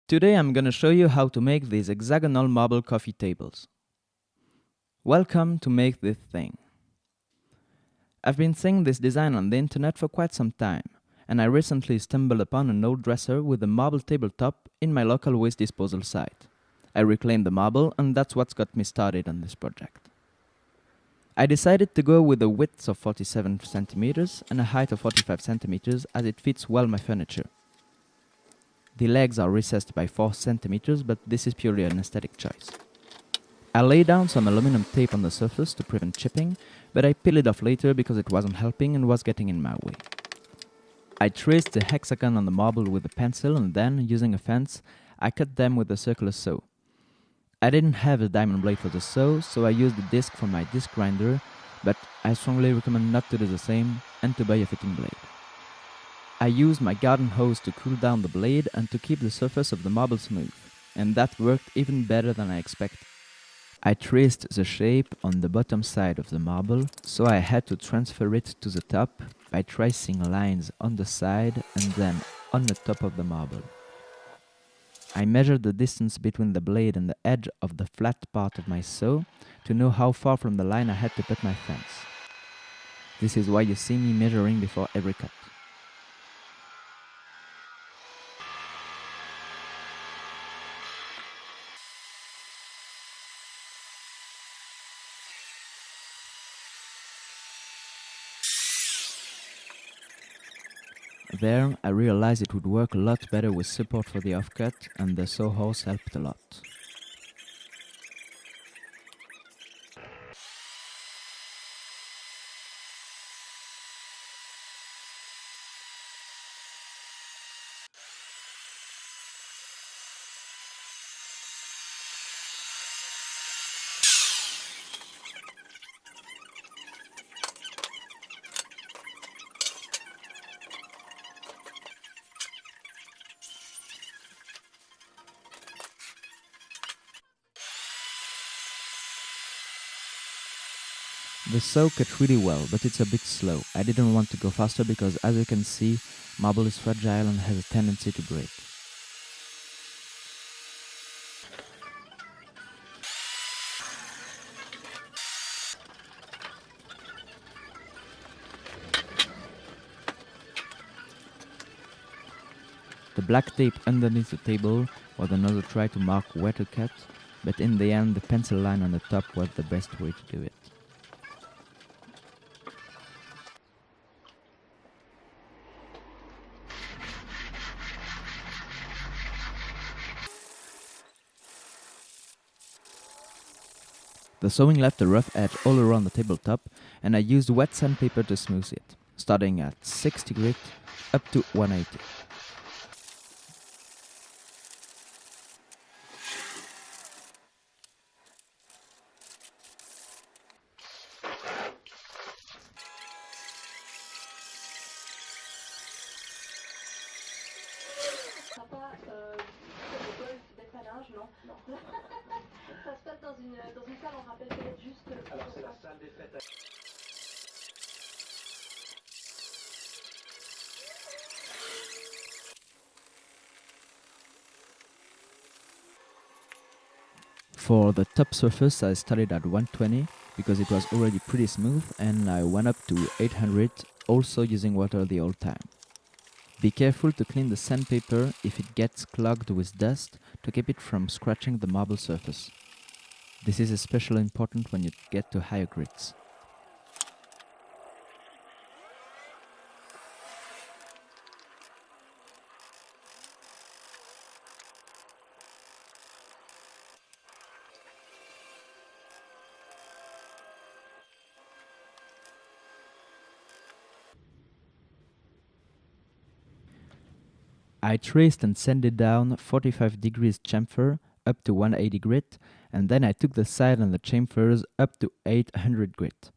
Today I'm gonna show you how to make these hexagonal marble coffee tables. Welcome to Make This Thing. I've been seeing this design on the internet for quite some time, and I recently stumbled upon an old dresser with a marble tabletop in my local waste disposal site. I reclaimed the marble, and that's what's got me started on this project. I decided to go with a width of 47 centimeters and a height of 45 centimeters as it fits well my furniture. The legs are recessed by 4 centimeters, but this is purely an aesthetic choice. I laid down some aluminum tape on the surface to prevent chipping, but I peeled it off later because it wasn't helping and was getting in my way. I traced the hexagon on the marble with a pencil and then, using a fence, I cut them with a circular saw. I didn't have a diamond blade for the saw, so I used a disc from my disc grinder, but I strongly recommend not to do the same and to buy a fitting blade. I used my garden hose to cool down the blade and to keep the surface of the marble smooth, and that worked even better than I expected. I traced the shape on the bottom side of the marble, so I had to transfer it to the top by tracing lines on the side and then on the top of the marble. I measured the distance between the blade and the edge of the flat part of my saw to know how far from the line I had to put my fence. This is why you see me measuring before every cut. There, I realized it would work a lot better with support for the offcut, and the saw horse helped a lot. The saw cut really well, but it's a bit slow. I didn't want to go faster because, as you can see, marble is fragile and has a tendency to break. The black tape underneath the table was another try to mark where to cut, but in the end the pencil line on the top was the best way to do it. The sewing left a rough edge all around the tabletop, and I used wet sandpaper to smooth it, starting at 60 grit up to 180. Papa, le golf dépannage, non. Ça se passe dans une salle, on rappelle peut-être juste. Alors c'est la salle des fêtes. For the top surface I started at 120 because it was already pretty smooth, and I went up to 800, also using water the whole time. Be careful to clean the sandpaper if it gets clogged with dust to keep it from scratching the marble surface. This is especially important when you get to higher grits. I traced and sanded down 45 degrees chamfer up to 180 grit, and then I took the side and the chamfers up to 800 grit.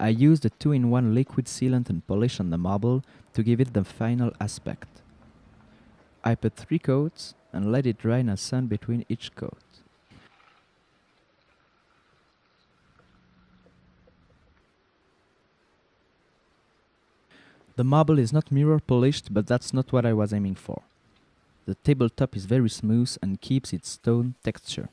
I used a 2-in-1 liquid sealant and polish on the marble to give it the final aspect. I put 3 coats and let it dry in the sun between each coat. The marble is not mirror polished, but that's not what I was aiming for. The tabletop is very smooth and keeps its stone texture.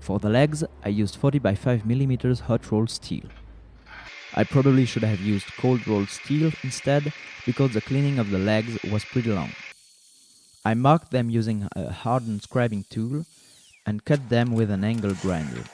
For the legs, I used 40 by 5 mm hot rolled steel. I probably should have used cold rolled steel instead, because the cleaning of the legs was pretty long. I marked them using a hardened scribing tool and cut them with an angle grinder.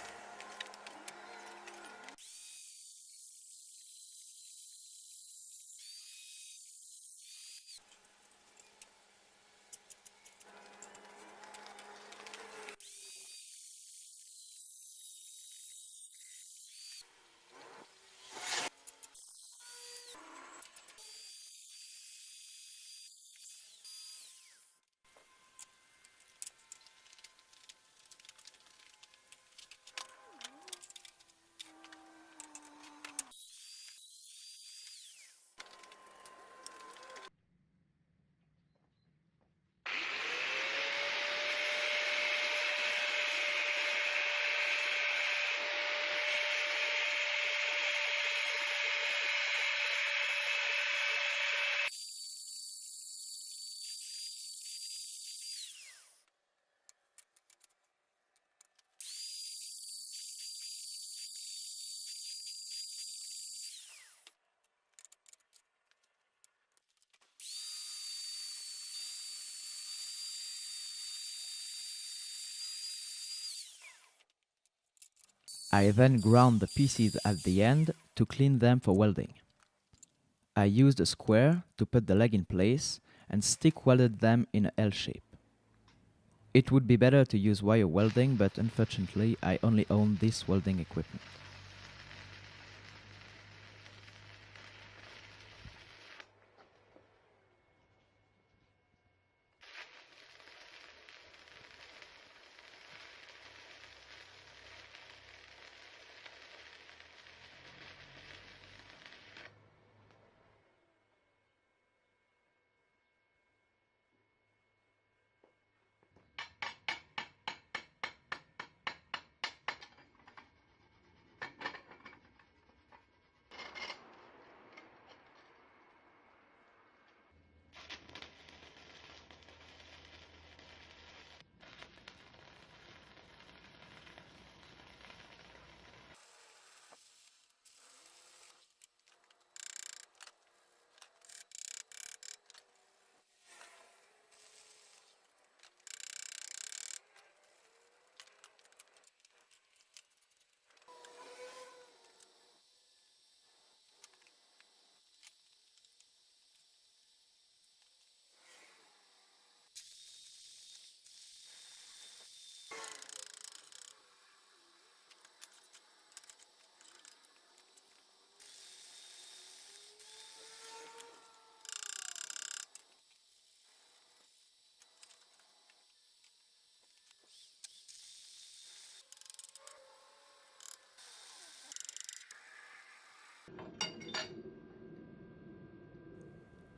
I then ground the pieces at the end to clean them for welding. I used a square to put the leg in place and stick welded them in a L shape. It would be better to use wire welding, but unfortunately I only own this welding equipment.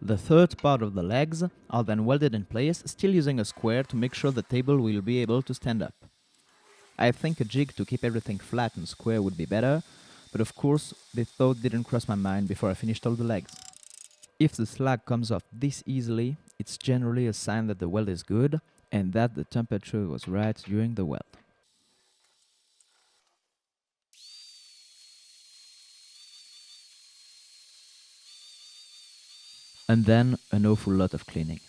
The third part of the legs are then welded in place, still using a square to make sure the table will be able to stand up. I think a jig to keep everything flat and square would be better, but of course this thought didn't cross my mind before I finished all the legs. If the slag comes off this easily, it's generally a sign that the weld is good and that the temperature was right during the weld. And then an awful lot of cleaning.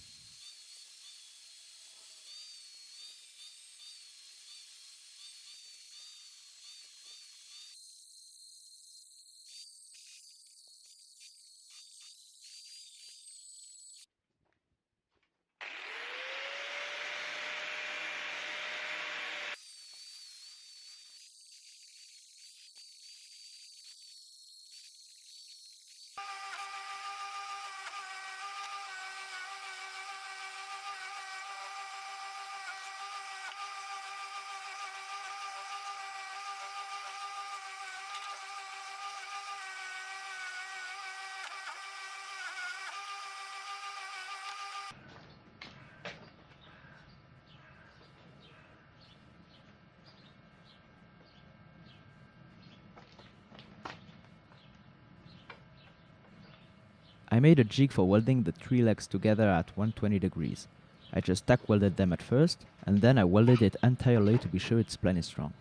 I made a jig for welding the 3 legs together at 120 degrees. I just tack welded them at first, and then I welded it entirely to be sure it's plenty strong.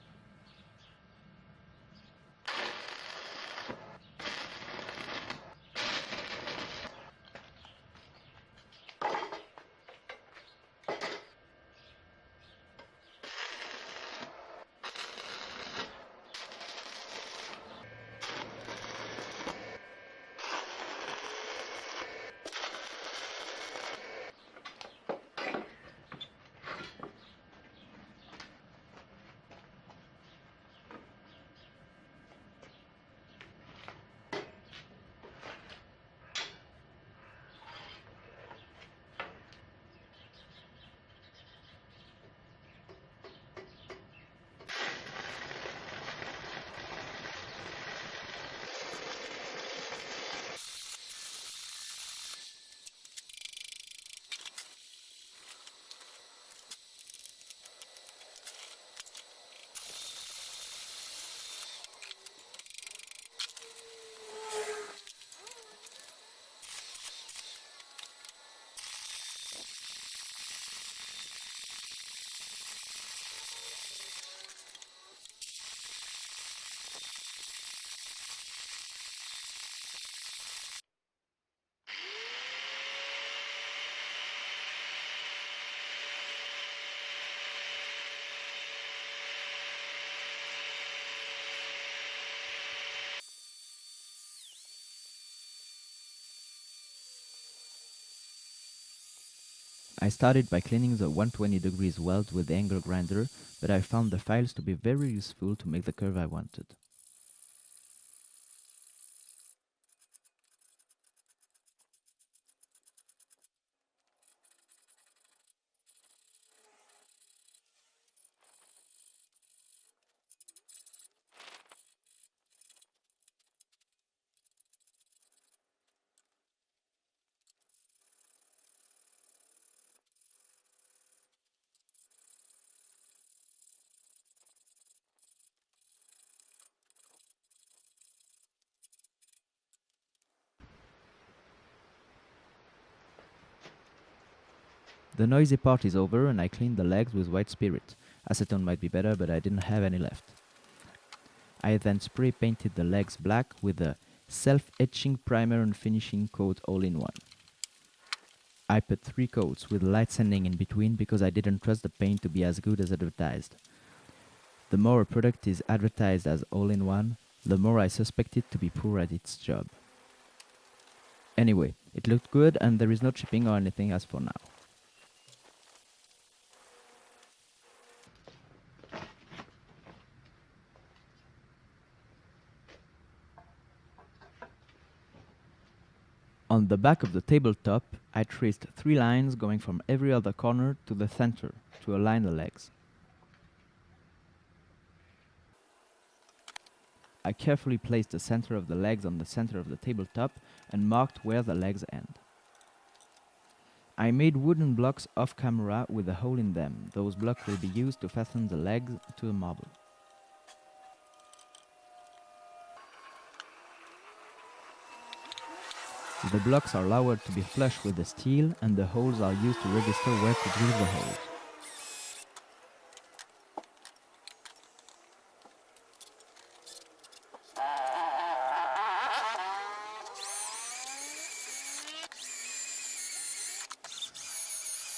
I started by cleaning the 120 degrees weld with the angle grinder, but I found the files to be very useful to make the curve I wanted. The noisy part is over and I cleaned the legs with white spirit. Acetone might be better, but I didn't have any left. I then spray painted the legs black with a self-etching primer and finishing coat all in one. I put 3 coats with light sanding in between because I didn't trust the paint to be as good as advertised. The more a product is advertised as all in one, the more I suspect it to be poor at its job. Anyway, it looked good and there is no chipping or anything as for now. On the back of the tabletop, I traced 3 lines going from every other corner to the center to align the legs. I carefully placed the center of the legs on the center of the tabletop and marked where the legs end. I made wooden blocks off camera with a hole in them. Those blocks will be used to fasten the legs to the marble. The blocks are lowered to be flush with the steel, and the holes are used to register where to drill the holes.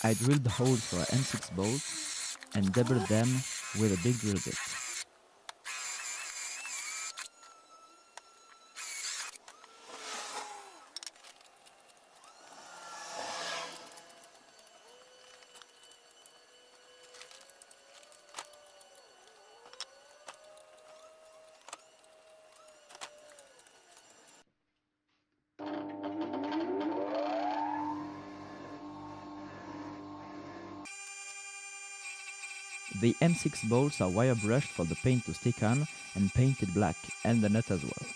I drilled the holes for M6 bolts and doubled them with a big drill bit. The M6 bolts are wire brushed for the paint to stick on and painted black, and the nut as well.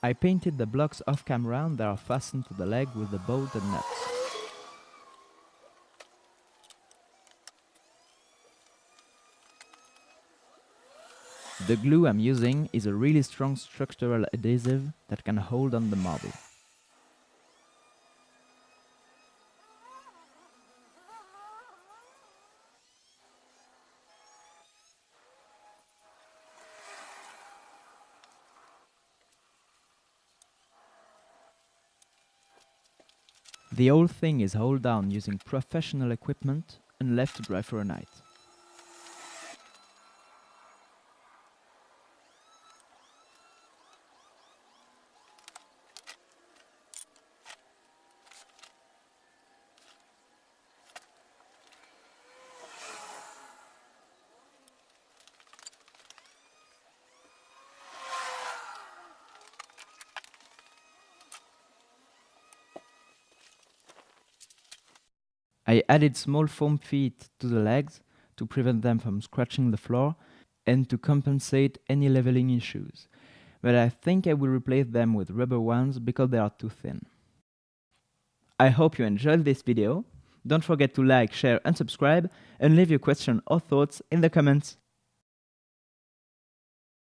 I painted the blocks off camera and they are fastened to the leg with the bolt and nuts. The glue I'm using is a really strong structural adhesive that can hold on the marble. The whole thing is held down using professional equipment and left to dry for a night. I added small foam feet to the legs to prevent them from scratching the floor and to compensate any leveling issues, but I think I will replace them with rubber ones because they are too thin. I hope you enjoyed this video. Don't forget to like, share and subscribe, and leave your question or thoughts in the comments.